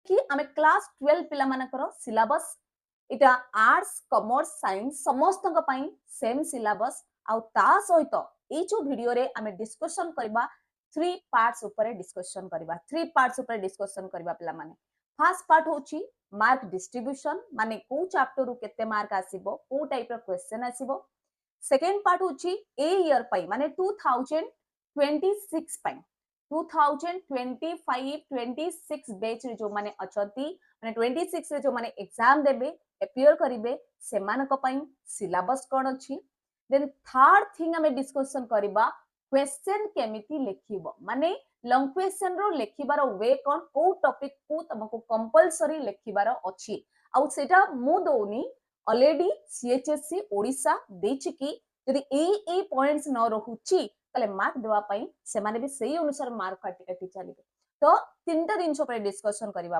कि आमे क्लास 12 पिला मानकर सिलेबस इटा आर्ट्स कॉमर्स साइंस समस्तक पई सेम सिलेबस आउ ता सहित ए जो वीडियो रे आमे डिस्कशन करबा थ्री पार्ट्स ऊपर डिस्कशन करबा थ्री पार्ट्स ऊपर डिस्कशन करबा पिला माने फर्स्ट पार्ट होची मार्क डिस्ट्रीब्यूशन माने को चैप्टर रु केते मार्क आसीबो को टाइप रो क्वेश्चन आसीबो सेकेंड पार्ट होची ए ईयर पई माने 2026 पई 2025 26 बैच रे जो माने अछंती माने 26 रे जो माने एग्जाम देबे अपियर करिवे सेमानक पई सिलेबस कोन अछि देन थर्ड थिंग हमें डिस्कशन करबा क्वेश्चन केमिति लेखिबो माने लॉन्ग क्वेश्चन रो लेखिबार वे कोन को टॉपिक को तुमको कंपलसरी लेखिबार अछि आउ सेटा मु दोनी ऑलरेडी सीएचएससी ओडिसा देछि कि यदि ए पॉइंट्स न रहुची तले मार्क देवा पई से माने भी सही अनुसार मार्क काटी काटी चलिबे तो तीनटा दिन पर डिस्कशन करबा